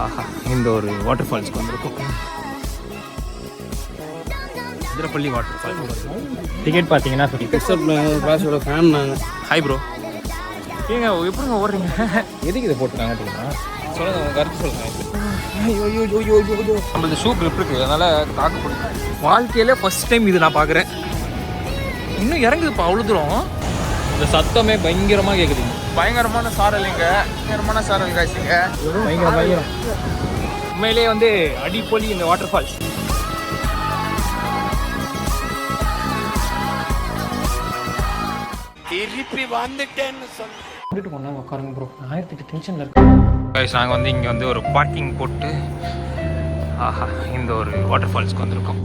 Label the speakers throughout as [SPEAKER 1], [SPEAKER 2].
[SPEAKER 1] ஆஹா, இந்த ஒரு வாட்டர் ஃபால்ஸ்க்கு வந்திருக்கோம். Athirappilly water falls. டிக்கெட் பார்த்தீங்கன்னா
[SPEAKER 2] கிளாஸோட ஃபேன் நாங்கள்.
[SPEAKER 1] ஹாய் ப்ரோ, ஏங்க எப்படிங்க ஓடுறீங்க? எதுக்கு இதை போட்டுருக்காங்க தெரியுமா? சொல்லுங்கள், உங்கள் கருத்து சொல்லுங்கள். நம்மளது ஷூ க்ரிப் இருக்குது, அதனால் தாக்க பிடிக்கும். வாழ்க்கையில் ஃபஸ்ட் டைம் இது நான் பார்க்குறேன். இன்னும் இறங்குதுப்பா அவ்வளோ தூரம். இந்த சத்தமே பயங்கரமாக கேட்குதுங்க. பயங்கரமான சாரல் இங்கே, பயங்கரமான சாரல் காய்ச்சிங்க. பயங்கரம் உண்மையிலே வந்து அடிப்பொலி இந்த வாட்டர் ஃபால்ஸ். திருப்பி வந்துட்டேன்னு சொல்லிட்டு போனால் உட்காருங்க ப்ரோ. 1008 டென்ஷனில் இருக்கு. நாங்கள் வந்து இங்கே வந்து ஒரு பார்க்கிங் போட்டு ஆஹா இந்த ஒரு வாட்டர் ஃபால்ஸ்க்கு வந்திருக்கோம்.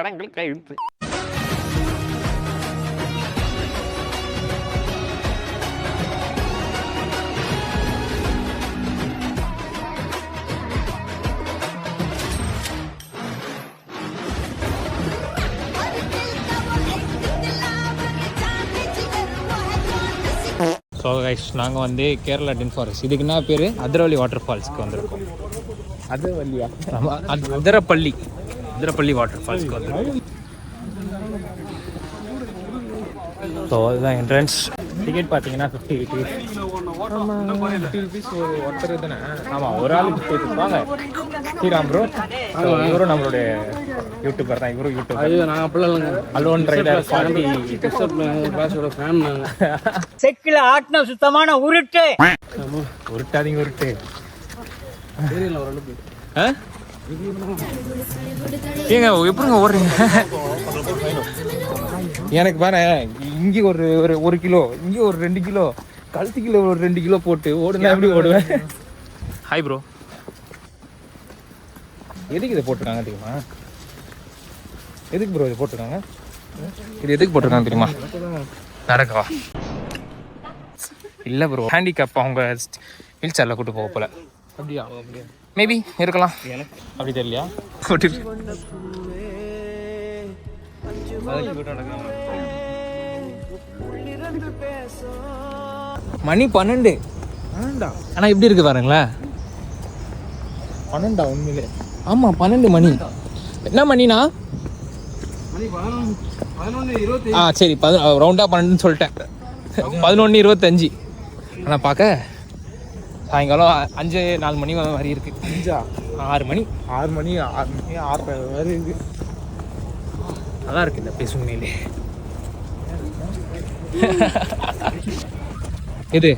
[SPEAKER 1] இடங்களுக்கு இழுத்து ஸோ கைஸ், நாங்கள் வந்து கேரளா டென் ஃபாரஸ்ட், இதுக்கு என்ன பேர், அதிரப்பள்ளி வாட்டர் ஃபால்ஸ்க்கு வந்திருக்கோம். அதிரப்பள்ளியா? அதிரப்பள்ளி வாட்டர் ஃபால்ஸ்க்கு வந்திருக்கோம். ஸோ அதுதான் என்ட்ரன்ஸ். டிக்கெட் பார்த்தீங்கன்னா 50 rupees. 50 rupees ஒருத்தர் தானே? ஆமாம், ஒரு ஆள் 50 rupees. வாங்க ஸ்ரீராம் ப்ரோ. இவரும் நம்மளுடைய யூடியூபர் தான். இவரும் யூடியூபர். ஐயோ, நான் அப்படிலாம் இல்லைங்க. அலோன் ரைடர் கிளாஸோட ஃபேன் நாங்கள்.
[SPEAKER 3] செக்கில் ஆட்டின சுத்தமான உருட்டு.
[SPEAKER 1] உருட்டாதீங்க, உருட்டு
[SPEAKER 2] தெரியல ஓரளவுக்கு.
[SPEAKER 1] ஏங்க எப்படிங்க ஓடுறீங்க? எனக்கு பாரு, இங்கே ஒரு கிலோ, இங்கே ஒரு 2 கிலோ, கழுத்து கிலோ ஒரு 2 கிலோ போட்டு ஓடுனா எப்படி ஓடுவேன்? ஹாய் ப்ரோ, எதுக்கு இதை போட்டிருக்காங்க தெரியுமா? எதுக்கு ப்ரோ இதை போட்டிருக்காங்க? இது எதுக்கு போட்டிருக்காங்க தெரியுமா? நடக்கவா? இல்லை ப்ரோ, ஹேண்டிகேப் அவங்க வீல் சேரில் கூட்டு போக போல.
[SPEAKER 2] அப்படியா?
[SPEAKER 1] மேபி இருக்கலாம், அப்படி தெரியலையா? மணி 12. ஆனா எப்படி இருக்கு பாருங்களேன். 12 உண்மையிலே? ஆமா, 12 மணி. என்ன மணினா? சரி, ரவுண்டா 12 சொல்லிட்டேன். 11:25. ஆனா பார்க்க சாயங்காலம் 5-4 மணி மாதிரி இருக்கு. 6 மணி மாதிரி இருக்கு. நல்லா இருக்கு இந்த பேச உண்மையிலே. இது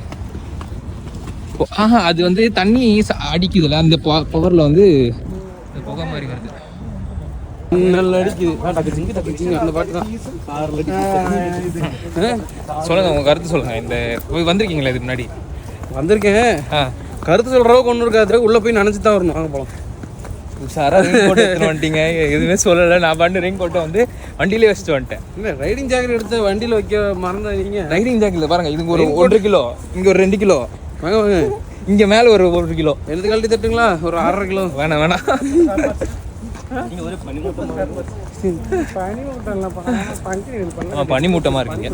[SPEAKER 1] அது வந்து தண்ணி அடிக்குதுல, அந்த பவர்ல வந்து புகை மாதிரி வருது.
[SPEAKER 2] நல்லா அடிக்குது. அந்த பாட்டு தான்.
[SPEAKER 1] சொல்லுங்க, உங்க கருத்து சொல்லுங்க. இந்த வந்திருக்கீங்களா இதுக்கு முன்னாடி?
[SPEAKER 2] வந்திருக்கேன். கருத்து சொல்றவங்க ஒன்றும் இருக்காது, உள்ள போய் நினைச்சு தான் வரணும். வாங்க போகலாம்.
[SPEAKER 1] சாரா ரெயின் கோட் எடுத்துட்டு வந்துட்டீங்க, எதுவுமே சொல்லலை. நான் பாட்டு ரெயின் கோட்டை வந்து வண்டியிலே வச்சுட்டு வந்துட்டேன்.
[SPEAKER 2] இல்லை, ரைடிங் ஜாக்கெட் எடுத்து வண்டியில் வைக்க மறந்தாதீங்க.
[SPEAKER 1] ரைடிங் ஜாக்கெட்டில் பாருங்க, இதுக்கு ஒரு 1.5 கிலோ, இங்கே ஒரு 2 கிலோ,
[SPEAKER 2] வாங்க வாங்க.
[SPEAKER 1] இங்கே மேலே ஒரு 1 கிலோ
[SPEAKER 2] எடுத்து கழட்டி தட்டுங்களா? ஒரு 1/2 கிலோ.
[SPEAKER 1] வேணாம். பனிமூட்டமாக இருக்கீங்க.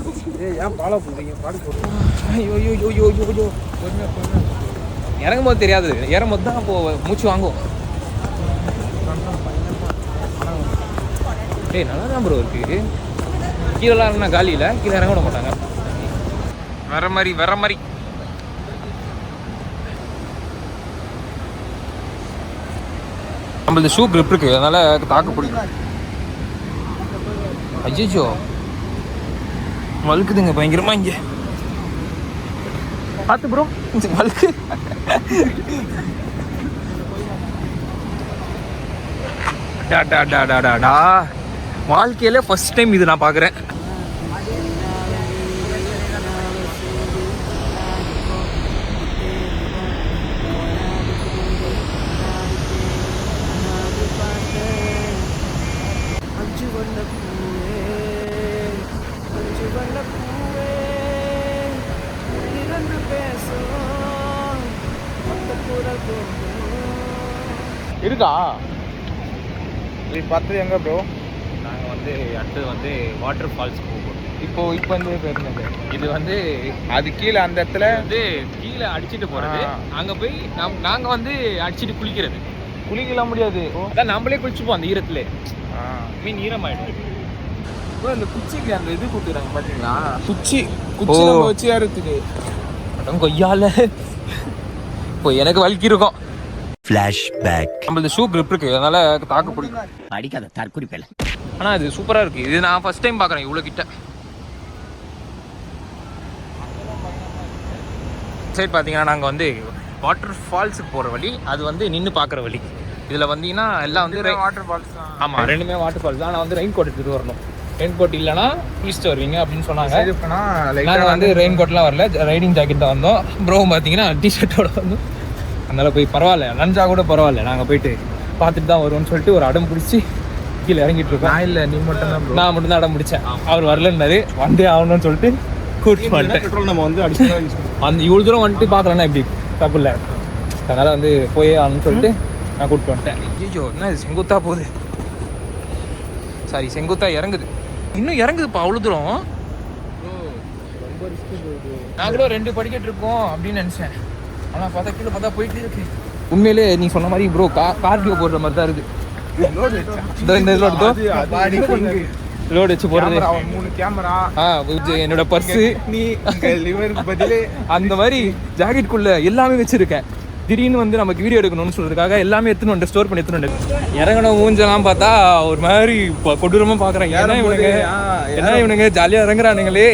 [SPEAKER 2] ஏன் ஃபாலோ பண்ணுறீங்க?
[SPEAKER 1] இறங்கும் போது தெரியாது, இறங்கும் போது தான் அப்போ மூச்சு வாங்கும். நல்லா தான் ப்ரோ இருக்கு. கீழெல்லாம் இறங்கினா காலியில் கீழே இறங்க விட மாட்டாங்க. வர மாதிரி நம்மளது ஷூ க்ரிப் இருக்குது, அதனால் தாக்க பிடிக்கும். ஐயோ, வழுக்குதுங்க பயங்கரமா இங்கே. பார்த்து ப்ரோ, வழுக்கு. வாழ்க்கையில் ஃபர்ஸ்ட் டைம் இது நான் பார்க்குறேன்.
[SPEAKER 4] இருக்கா பார்த்தது எங்க ப்ரோ?
[SPEAKER 1] நாங்கள் வந்து அடுத்தது வந்து வாட்டர் ஃபால்ஸ் போகிறோம்.
[SPEAKER 4] இப்போ வந்து பேருந்தது
[SPEAKER 1] இது வந்து
[SPEAKER 4] அது கீழே அந்த இடத்துல
[SPEAKER 1] வந்து கீழே அடிச்சுட்டு போகிறது. அங்கே போய் நாங்கள் வந்து அடிச்சுட்டு குளிக்கிறது.
[SPEAKER 4] குளிக்கலாம் முடியாது.
[SPEAKER 1] அதான் நம்மளே குளிச்சுப்போம் அந்த ஈரத்துல. மீன் ஈரமாயிடும்.
[SPEAKER 4] ப்ரோ இந்த குச்சிக்கு அந்த இது கொடுத்துறாங்க பார்த்தீங்களா?
[SPEAKER 1] குச்சி
[SPEAKER 4] நம்ம வச்சு ஏறத்துக்கு
[SPEAKER 1] அதான் கொய்யால இப்போ எனக்கு வலிக்கு இருக்கும்.
[SPEAKER 5] Flashback.
[SPEAKER 1] நம்மளது ஷூ grip இருக்கு, அதனால தாக்கு பிடிக்கும்.
[SPEAKER 3] படிக்காத தற்குறிப்பேல.
[SPEAKER 1] ஆனால் இது சூப்பராக இருக்குது. இது நான் ஃபர்ஸ்ட் டைம் பார்க்குறேன் இவ்வளோ கிட்ட. சைட் பார்த்தீங்கன்னா நாங்கள் வந்து வாட்டர் ஃபால்ஸுக்கு போகிற வழி, அது வந்து நின்று பார்க்குற வழி. இதில் வந்தீங்கன்னா எல்லாம் வந்து
[SPEAKER 4] வாட்டர் ஃபால்ஸ் தான்.
[SPEAKER 1] ஆமாம், ரெண்டுமே வாட்டர் ஃபால்ஸ் தான். ஆனால் வந்து ரெயின் கோட் எடுத்துகிட்டு வரணும். ரெயின் கோட் இல்லைனா குளிச்சுட்டு வருவீங்க அப்படின்னு சொன்னாங்க. நாங்கள் வந்து ரெயின் கோட்லாம் வரல, ரைடிங் ஜாக்கெட் தான் வந்தோம். ப்ரோ பார்த்தீங்கன்னா டிஷர்ட்டோட வந்தோம். அதனால் போய் பரவாயில்ல, நஞ்சா கூட பரவாயில்ல, நாங்கள் போயிட்டு பார்த்துட்டு தான் வருவோம்னு சொல்லிட்டு ஒரு அடம் பிடிச்சி கீழே இறங்கிட்டு இருக்கோம்.
[SPEAKER 4] நான் இல்லை, நீ மட்டும் தான்.
[SPEAKER 1] நான் மட்டும் தான் அடம் பிடிச்சேன். அவர் வரலன்னாரு, வந்தே ஆகணும்னு சொல்லிட்டு கூட்டிட்டு வந்துட்டேன்.
[SPEAKER 4] பெட்ரோல் நம்ம வந்து அடிச்சு
[SPEAKER 1] அந்த இவ்வளோ தூரம் வந்துட்டு பார்க்கலன்னா எப்படி தப்பு இல்லை. அதனால் வந்து போயே ஆகணும்னு சொல்லிட்டு நான் கூப்பிட்டு வந்துட்டேன். ஐயோ என்ன இது செங்குத்தா போகுது, சாரி செங்குத்தா இறங்குது, இன்னும் இறங்குதுப்பா அவ்வளோ தூரம். நான் கூட 2 படிக்கட்டு இருக்கோம் அப்படின்னு நினச்சேன். ஆனால் பார்த்தா கீழே பார்த்தா போயிட்டு இருக்கு. உண்மையிலே நீ சொன்ன மாதிரி ப்ரோ கார்டியோ போடுற மாதிரி தான் இருக்குது. லோடு வச்சு போடுறது,
[SPEAKER 4] 3 கேமரா,
[SPEAKER 1] என்னோட பர்ஸு,
[SPEAKER 4] நீ லிவருக்கு பதிலே
[SPEAKER 1] அந்த மாதிரி ஜாக்கெட்டுக்குள்ள எல்லாமே வச்சிருக்கேன். திடீர்னு வந்து நமக்கு வீடியோ எடுக்கணும்னு சொல்றதுக்காக எல்லாமே எடுத்துன்னு வந்து ஸ்டோர் பண்ணி எடுத்துன்னு வந்து இறங்கணும். மூஞ்செல்லாம் பார்த்தா ஒரு மாதிரி கொடூரமா பார்க்குறேன். என்ன இவனுங்க ஜாலியாக இறங்குறானுங்களே,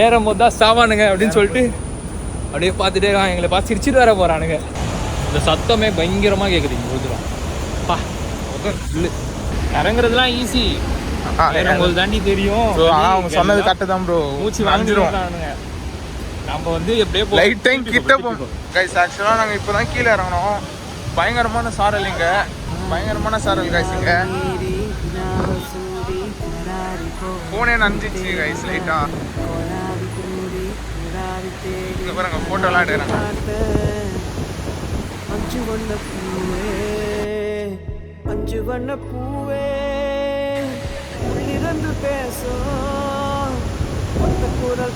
[SPEAKER 1] ஏறும் போது தான் சாவானுங்க அப்படின்னு சொல்லிட்டு அப்படியே பார்த்துட்டே எங்களை பார்த்து சிரிச்சுட்டு வர போகிறானுங்க. இந்த சத்தமே பயங்கரமாக கேட்குது இங்கே ஒரு தூரம். பா இறங்குறதுலாம் ஈஸி, இறங்கும்போது தாண்டி தெரியும்.
[SPEAKER 4] அவங்க சொன்னது கரெக்ட் தான் ப்ரோ.
[SPEAKER 1] மூச்சு வாங்கிடுவோம். நம்ம வந்து எப்படியே
[SPEAKER 4] லைட் டைம் கிட்ட போகும் கைஸ். ஆக்சுவலாக நாங்கள் இப்போ தான் கீழே இறங்கணும். பயங்கரமான சாரல் இங்கே, பயங்கரமான சாரல் கைஸ். இங்கே ஃபோனே நனைஞ்சிச்சு கைஸ் லைட்டாக. இங்கே பாருங்க ஃபோட்டோலாம் எடுக்கிறாங்க.
[SPEAKER 6] அஞ்சு வண்ண பூவே உள்ளிருந்து பேசும் ஒத்த குரல்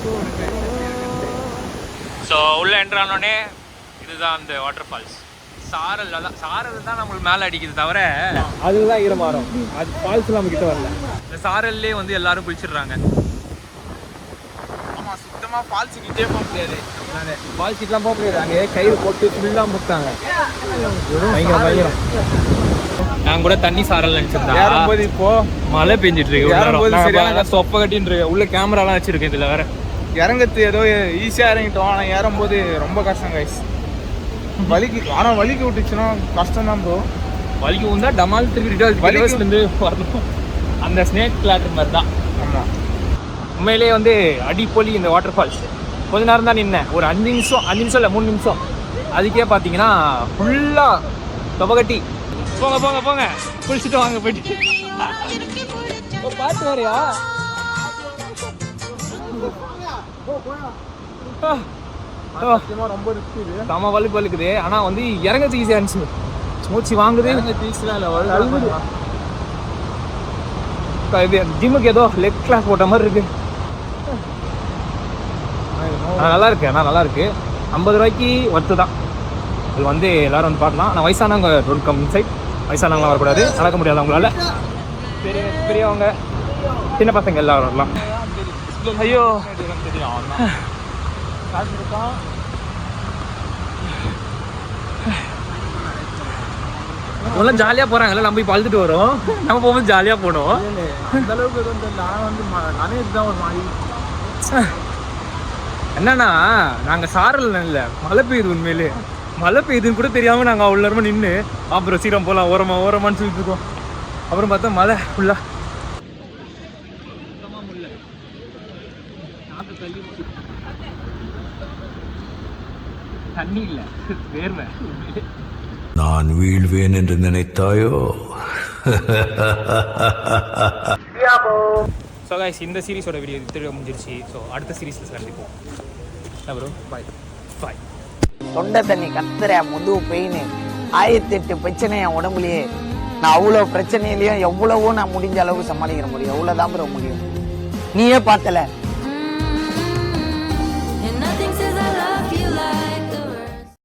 [SPEAKER 1] ஸோ உள்ளே என்ட்ரானோடனே இதுதான் அந்த வாட்டர் ஃபால்ஸ். சாரல் தான் நம்மளுக்கு மேலே அடிக்குது தவிர அதுதான் ஈரமாறும். அது ஃபால்ஸ் நம்ம கிட்ட வரல. இந்த சாரல்லே வந்து எல்லாரும் குளிச்சிடுறாங்க.
[SPEAKER 4] ஆமாம், சுத்தமாக ஃபால்ஸு கிட்டே போக முடியாது.
[SPEAKER 1] ஃபால்ஸ் கிட்டலாம் போக முடியாது. அங்கே கயிறு போட்டு ஃபுல்லாக முட்டாங்க. பயங்கரம். நான் கூட தண்ணி சாரல் நினச்சிருந்தேன்.
[SPEAKER 4] ஏறும்போது இப்போ
[SPEAKER 1] மழை பெஞ்சிட்டு இருக்கு, சொப்ப கட்டின்னு இருக்கு. உள்ள கேமராலாம் வச்சிருக்கேன். இதில் வேற
[SPEAKER 4] இறங்கத்து ஏதோ ஈஸியாக இறங்கிட்டோம். ஆனால் ஏறும்போது ரொம்ப கஷ்டம் கைஸ். வலிக்கு, ஆனால் வலிக்கு விட்டுச்சுன்னா கஷ்டம் தான் ப்ரோ.
[SPEAKER 1] வலிக்கு வந்தா டமால் திருப்பி வலிலேருந்து வரணும். அந்த ஸ்னேக் கிளாட்டர் மாதிரி தான்.
[SPEAKER 4] ஆமாம்,
[SPEAKER 1] உண்மையிலே வந்து அடிப்பொலி இந்த வாட்டர் ஃபால்ஸ். கொஞ்ச நேரம் தான் நின்னேன், ஒரு 5 நிமிஷம் இல்லை 3 நிமிஷம். அதுக்கே பார்த்தீங்கன்னா ஃபுல்லாக தொபகட்டி. போங்க குளிச்சுட்டு வாங்க போயிட்டு. பார்த்து வரையா
[SPEAKER 4] ரொம்ப ரிஸ்க் இது.
[SPEAKER 1] செம வலிக்குது. ஆனால் வந்து இறங்கிறது ஈஸியாக இருந்துச்சு. மூச்சு வாங்குது. ஜிம்முக்கு ஏதோ லெக் கிளாஸ் போட்ட மாதிரி இருக்கு. நல்லா இருக்கு, ஆனால் நல்லா இருக்கு. 50 ரூபாய்க்கு ஒர்த்து தான். இது வந்து எல்லாரும் வந்து பார்க்கலாம். ஆனால் வயசானவங்க டோன்ட் கம் இன்சைட். வயசானவங்களாம் வரக்கூடாது, நடக்க முடியாது அவங்களால. பெரியவங்க சின்ன பசங்க எல்லாரும் வரலாம். ஐயோ இவெல்லாம் ஜாலியாக போகிறாங்கல்ல, நம்ம போய் பழுத்துட்டு வரோம். நம்ம போகும்போது ஜாலியாக போனோம்.
[SPEAKER 4] அந்த அளவுக்கு வந்து நான் வந்து நனையது தான் ஒரு மாதிரி.
[SPEAKER 1] என்னன்னா நாங்கள் சாரல் இல்லை, மழை பெய்யுது. உண்மையிலே மழை பெய்யுதுன்னு கூட தெரியாமல் நாங்கள் அவ்வளோ நேரமாக நின்று அப்புறம் சீரம் போகலாம் ஓரமான்னு சொல்லிட்டு இருக்கோம். அப்புறம் பார்த்தா மழை ஃபுல்லாக தண்ணி இல்லை, வேர்வை.
[SPEAKER 5] நான் வீழ்வேன் என்று நினைத்தாயோ?
[SPEAKER 1] ஸோ கைஸ், இந்த சீரிஸோட வீடியோ திரும்ப முடிஞ்சிருச்சு. ஸோ அடுத்த சீரீஸில் சந்திப்போம். Bro bye.
[SPEAKER 3] தொண்டை தண்ணி கத்துற முதுகு பெயின்
[SPEAKER 7] 1008 பிரச்சனை என் உடம்புலயே. நான் அவ்வளவு பிரச்சனையிலயும் எவ்வளவோ நான் முடிஞ்ச அளவுக்கு சமாளிக்கிற முடியும். எவ்வளவுதான் ப்ரோ முடியும். நீயே பார்த்தல